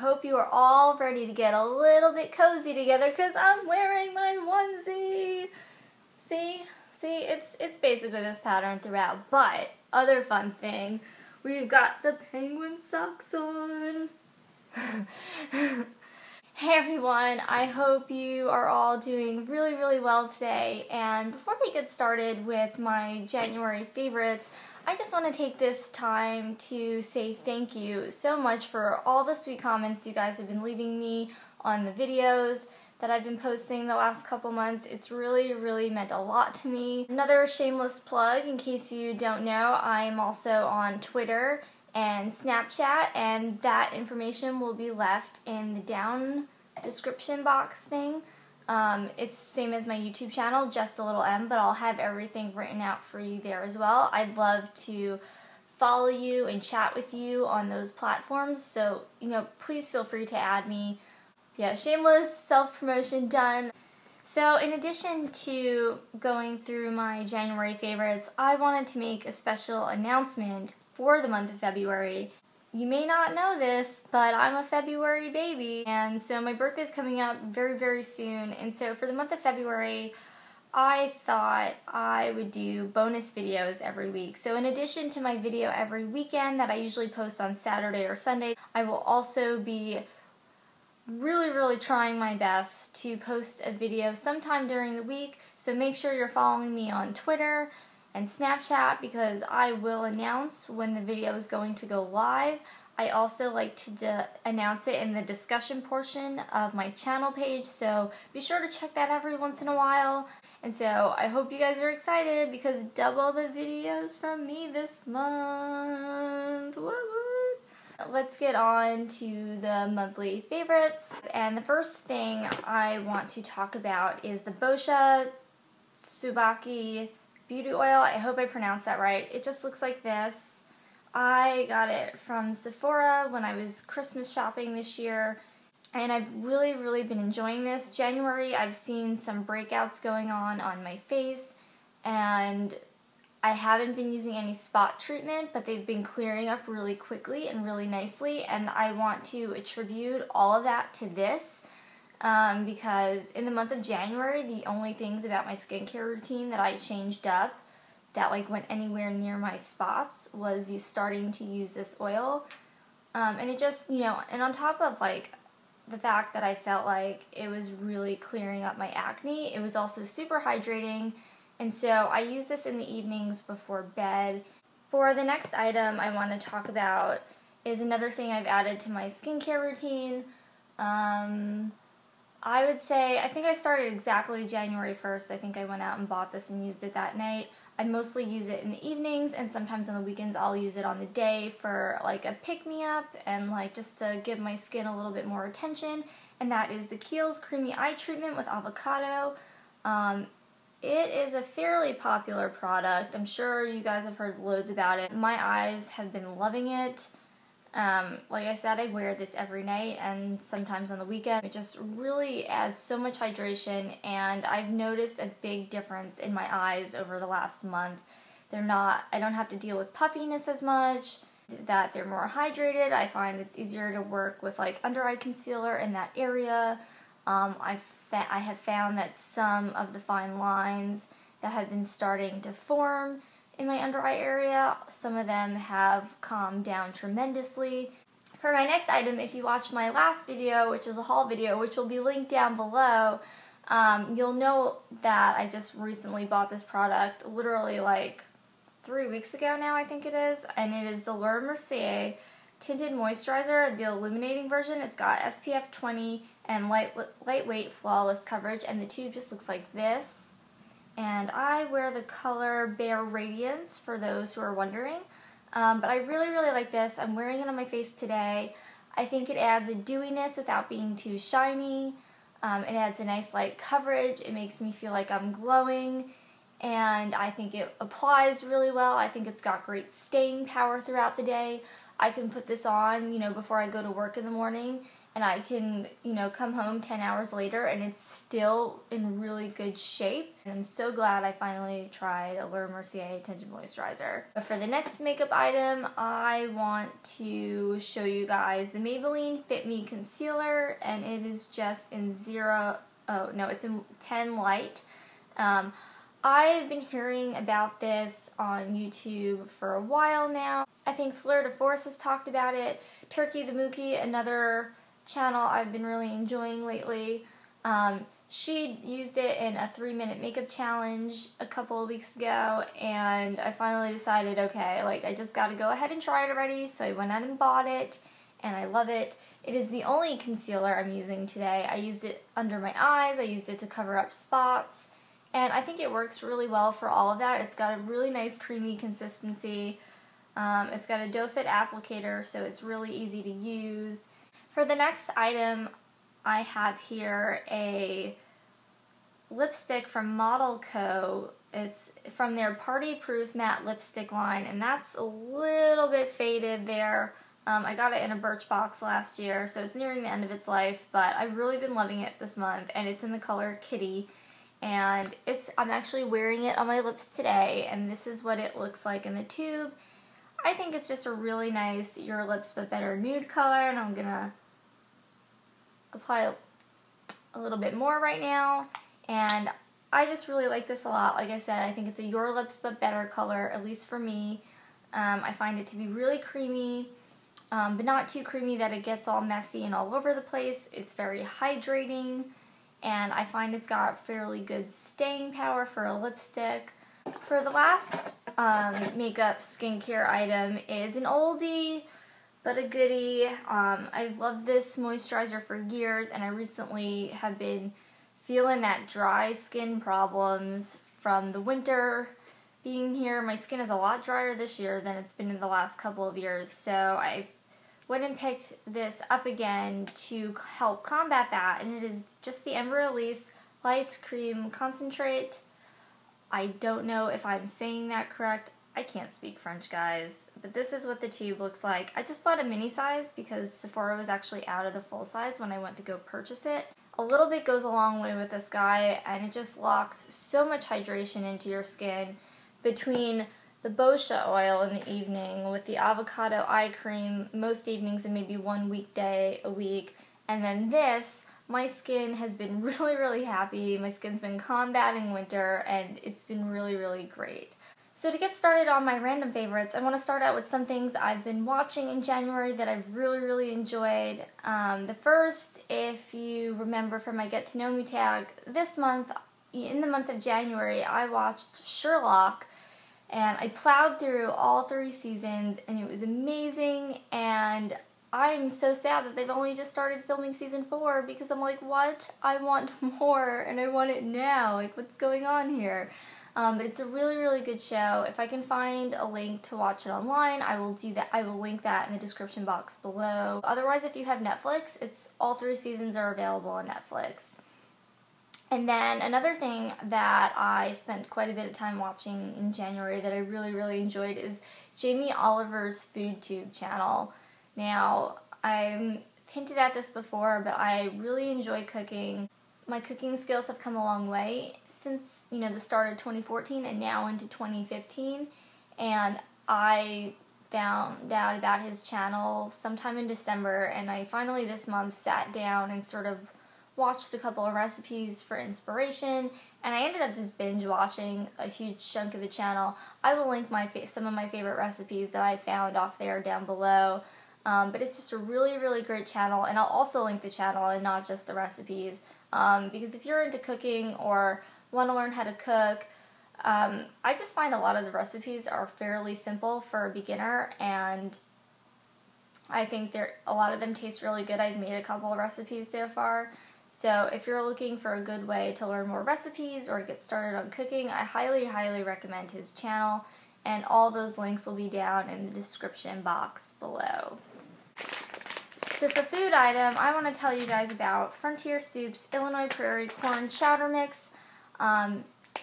hope you are all ready to get a little bit cozy together because I'm wearing my onesie. See, it's basically this pattern throughout, but other fun thing, we've got the penguin socks on. Hey everyone, I hope you are all doing really well today, and before we get started with my January favorites, I just want to take this time to say thank you so much for all the sweet comments you guys have been leaving me on the videos that I've been posting the last couple months. It's really meant a lot to me. Another shameless plug, in case you don't know, I'm also on Twitter and Snapchat, and that information will be left in the down description box thing. It's the same as my YouTube channel, justalittleM, but I'll have everything written out for you there as well. I'd love to follow you and chat with you on those platforms, so please feel free to add me. Yeah, shameless self-promotion done. So in addition to going through my January favorites, I wanted to make a special announcement for the month of February. You may not know this, but I'm a February baby, and so my birthday is coming up very soon, and so for the month of February, I thought I would do bonus videos every week. So in addition to my video every weekend that I usually post on Saturday or Sunday, I will also be really trying my best to post a video sometime during the week, so make sure you're following me on Twitter and Snapchat because I will announce when the video is going to go live. I also like to announce it in the discussion portion of my channel page, so be sure to check that every once in a while. And so I hope you guys are excited because double the videos from me this month. Woo! Let's get on to the monthly favorites. And the first thing I want to talk about is the Boscia Tsubaki Beauty Oil. I hope I pronounced that right. It just looks like this. I got it from Sephora when I was Christmas shopping this year, and I've really been enjoying this. January, I've seen some breakouts going on my face, and I haven't been using any spot treatment, but they've been clearing up really quickly and really nicely, and I want to attribute all of that to this. Because in the month of January, the only things about my skincare routine that I changed up that went anywhere near my spots was starting to use this oil. And it just, and on top of the fact that I felt like it was really clearing up my acne, it was also super hydrating, and so I use this in the evenings before bed. For the next item I want to talk about is another thing I've added to my skincare routine. I would say, I think I started exactly January 1st. I think I went out and bought this and used it that night. I mostly use it in the evenings, and sometimes on the weekends I'll use it on the day for a pick-me-up and just to give my skin a little bit more attention. And that is the Kiehl's Creamy Eye Treatment with Avocado. It is a fairly popular product. I'm sure you guys have heard loads about it. My eyes have been loving it. Like I said, I wear this every night and sometimes on the weekend. It just really adds so much hydration, and I've noticed a big difference in my eyes over the last month. I don't have to deal with puffiness as much, that they're more hydrated. I find it's easier to work with under eye concealer in that area. I have found that some of the fine lines that have been starting to form in my under eye area, some of them have calmed down tremendously. For my next item, if you watched my last video, which is a haul video, which will be linked down below, you'll know that I just recently bought this product, literally 3 weeks ago now, I think it is, and it is the Mercier Tinted Moisturizer, the illuminating version. It's got SPF 20 and lightweight flawless coverage, and the tube just looks like this. And I wear the color Bare Radiance, for those who are wondering. But I really like this. I'm wearing it on my face today. I think it adds a dewiness without being too shiny. It adds a nice light coverage. It makes me feel like I'm glowing. And I think it applies really well. I think it's got great staying power throughout the day. I can put this on, before I go to work in the morning, and I can, you know, come home 10 hours later and it's still in really good shape. And I'm so glad I finally tried a Mercier tinted moisturizer. But for the next makeup item, I want to show you guys the Maybelline FIT Me concealer, and it is just in it's in 10 light. I've been hearing about this on YouTube for a while now. I think Fleur de Force has talked about it. Turkey the Mookie, another channel I've been really enjoying lately. She used it in a 3-minute makeup challenge a couple of weeks ago, and I finally decided, okay, like, I just gotta go ahead and try it already, so I went out and bought it, and I love it. It is the only concealer I'm using today. I used it under my eyes, I used it to cover up spots, and I think it works really well for all of that. It's got a really nice creamy consistency. It's got a doe foot applicator, so it's really easy to use. For the next item, I have here a lipstick from Model Co. It's from their Party Proof Matte Lipstick line, and that's a little bit faded there. I got it in a Birchbox last year, so it's nearing the end of its life, but I've really been loving it this month, and it's in the color Kitty, and I'm actually wearing it on my lips today, and this is what it looks like in the tube. I think it's just a really nice Your Lips But Better nude color, and I'm gonna apply a little bit more right now, and I just really like this a lot. Like I said, I think it's a Your Lips But Better color, at least for me. I find it to be really creamy, but not too creamy that it gets all messy and all over the place. It's very hydrating, and I find it's got fairly good staying power for a lipstick. For the last makeup skincare item is an oldie but a goodie. I've loved this moisturizer for years, and I recently have been feeling that dry skin problems from the winter being here. My skin is a lot drier this year than it's been in the last couple of years, so I went and picked this up again to help combat that, and it is just the Embryolisse Light Cream Concentrate. I don't know if I'm saying that correct. I can't speak French, guys, but this is what the tube looks like. I just bought a mini size because Sephora was actually out of the full size when I went to go purchase it. A little bit goes a long way with this guy, and it just locks so much hydration into your skin. Between the Boscia oil in the evening with the avocado eye cream most evenings and maybe one weekday a week, and then this, my skin has been really, really happy. My skin's been combating winter, and it's been really, really great. So to get started on my random favorites, I want to start out with some things I've been watching in January that I've really, really enjoyed. The first, if you remember from my Get to Know Me tag, this month, in the month of January, I watched Sherlock, and I plowed through all 3 seasons, and it was amazing, and I'm so sad that they've only just started filming season 4, because I'm like, what? I want more, and I want it now. Like, what's going on here? But it's a really, really good show. If I can find a link to watch it online, I will do that. I will link that in the description box below. Otherwise, if you have Netflix, all 3 seasons are available on Netflix. And then another thing that I spent quite a bit of time watching in January that I really, really enjoyed is Jamie Oliver's FoodTube channel. Now, I've hinted at this before, but I really enjoy cooking. My cooking skills have come a long way since, the start of 2014 and now into 2015, and I found out about his channel sometime in December, and I finally this month sat down and sort of watched a couple of recipes for inspiration, and I ended up just binge watching a huge chunk of the channel. I will link some of my favorite recipes that I found off there down below, but it's just a really, really great channel, and I'll also link the channel and not just the recipes. Because if you're into cooking or want to learn how to cook, I just find a lot of the recipes are fairly simple for a beginner, and I think a lot of them taste really good. I've made a couple of recipes so far, so if you're looking for a good way to learn more recipes or get started on cooking, I highly, highly recommend his channel, and all those links will be down in the description box below. So for food item, I want to tell you guys about Frontier Soup's Illinois Prairie Corn Chowder Mix.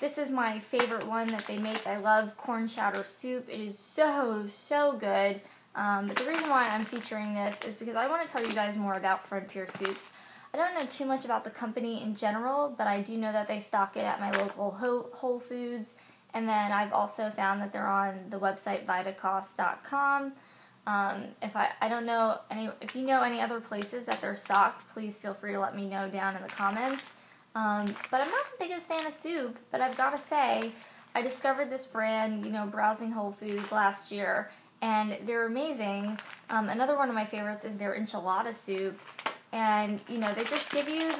This is my favorite one that they make. I love corn chowder soup. It is so, so good. But the reason why I'm featuring this is because I want to tell you guys more about Frontier Soups. I don't know too much about the company in general, but I do know that they stock it at my local Whole Foods, and then I've also found that they're on the website vitacost.com. I don't know if you know any other places that they're stocked, please feel free to let me know down in the comments. But I'm not the biggest fan of soup, but I've got to say, I discovered this brand, browsing Whole Foods last year, and they're amazing. Another one of my favorites is their enchilada soup, and, they just give you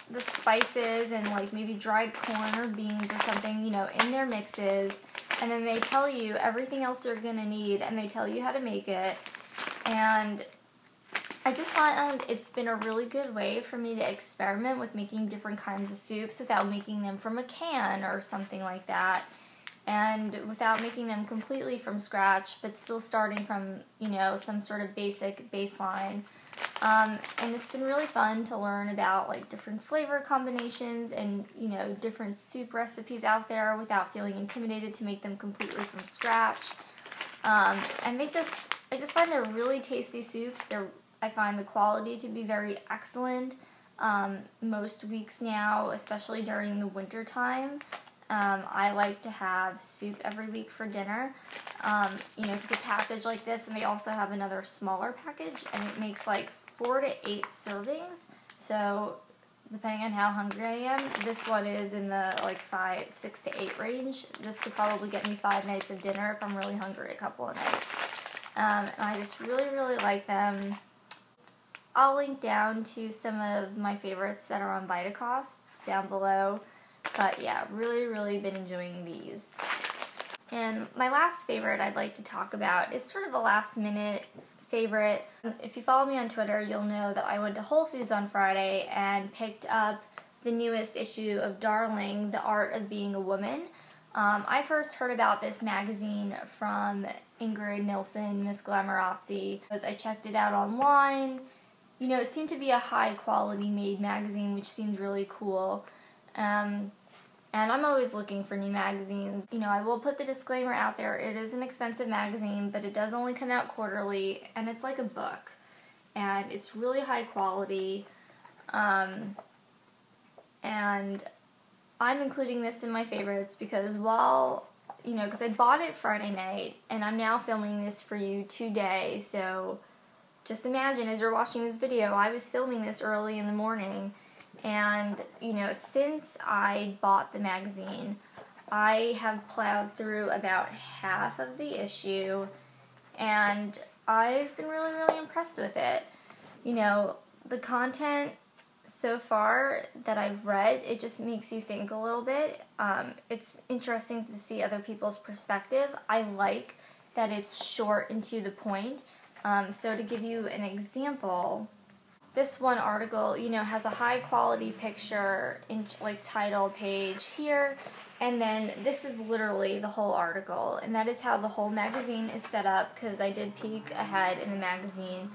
the spices and, like, maybe dried corn or beans or something, in their mixes, and then they tell you everything else you're going to need, and they tell you how to make it, and I just found it's been a really good way for me to experiment with making different kinds of soups without making them from a can or something like that, and without making them completely from scratch, but still starting from, some sort of basic baseline. And it's been really fun to learn about, like, different flavor combinations and, different soup recipes out there without feeling intimidated to make them completely from scratch. And I just find they're really tasty soups. I find the quality to be very excellent most weeks now, especially during the winter time. I like to have soup every week for dinner, because a package like this, and they also have another smaller package, and it makes like 4 to 8 servings, so depending on how hungry I am, this one is in the like 6 to 8 range. This could probably get me 5 nights of dinner if I'm really hungry a couple of nights. And I just really, really like them. I'll link down to some of my favorites that are on Vitacost down below. But yeah, really, really been enjoying these. And my last favorite I'd like to talk about is sort of a last minute favorite. If you follow me on Twitter, you'll know that I went to Whole Foods on Friday and picked up the newest issue of Darling, The Art of Being a Woman. I first heard about this magazine from Ingrid Nilsson, Miss Glamorazzi. I checked it out online. It seemed to be a high quality made magazine, which seemed really cool. And I'm always looking for new magazines. I will put the disclaimer out there, it is an expensive magazine, but it does only come out quarterly, and it's like a book. And it's really high quality. And I'm including this in my favorites because because I bought it Friday night, and I'm now filming this for you today, so just imagine as you're watching this video, I was filming this early in the morning. And, since I bought the magazine, I have plowed through about half of the issue, and I've been really, really impressed with it. The content so far that I've read, it just makes you think a little bit. It's interesting to see other people's perspective. I like that it's short and to the point. So to give you an example, this one article, has a high quality picture in title page here, and then this is literally the whole article, and that is how the whole magazine is set up, because I did peek ahead in the magazine.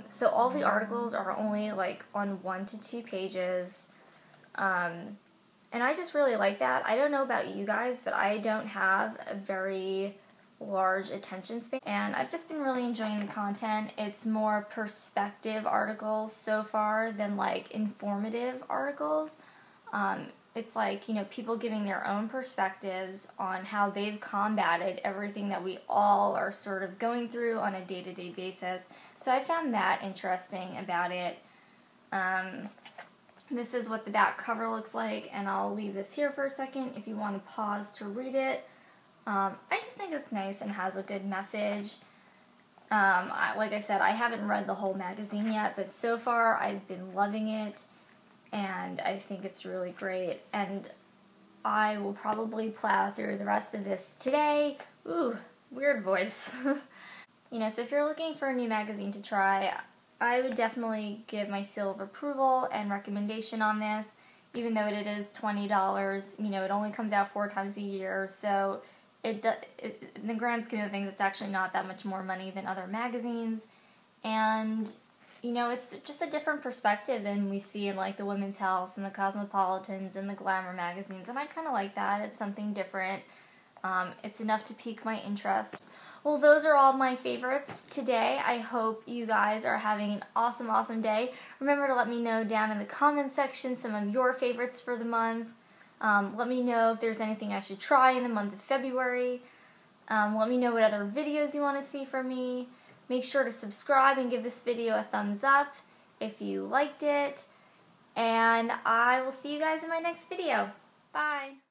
So all the articles are only on 1 to 2 pages, and I just really like that. I don't know about you guys, but I don't have a very large attention span, and I've just been really enjoying the content. It's more perspective articles so far than informative articles. It's people giving their own perspectives on how they've combated everything that we all are sort of going through on a day-to-day basis. So I found that interesting about it. This is what the back cover looks like, and I'll leave this here for a second if you want to pause to read it. I just think it's nice and has a good message. Like I said, I haven't read the whole magazine yet, but so far I've been loving it, and I think it's really great. And I will probably plow through the rest of this today. Ooh, weird voice. So if you're looking for a new magazine to try, I would definitely give my seal of approval and recommendation on this, even though it is $20. It only comes out 4 times a year, so in the grand scheme of things, it's actually not that much more money than other magazines, and it's just a different perspective than we see in the Women's Health and the Cosmopolitans and the Glamour magazines, and I kind of like that. It's something different. It's enough to pique my interest. Well, those are all my favorites today. I hope you guys are having an awesome, awesome day. Remember to let me know down in the comments section some of your favorites for the month. Let me know if there's anything I should try in the month of February. Let me know what other videos you want to see from me. Make sure to subscribe and give this video a thumbs up if you liked it. And I will see you guys in my next video. Bye!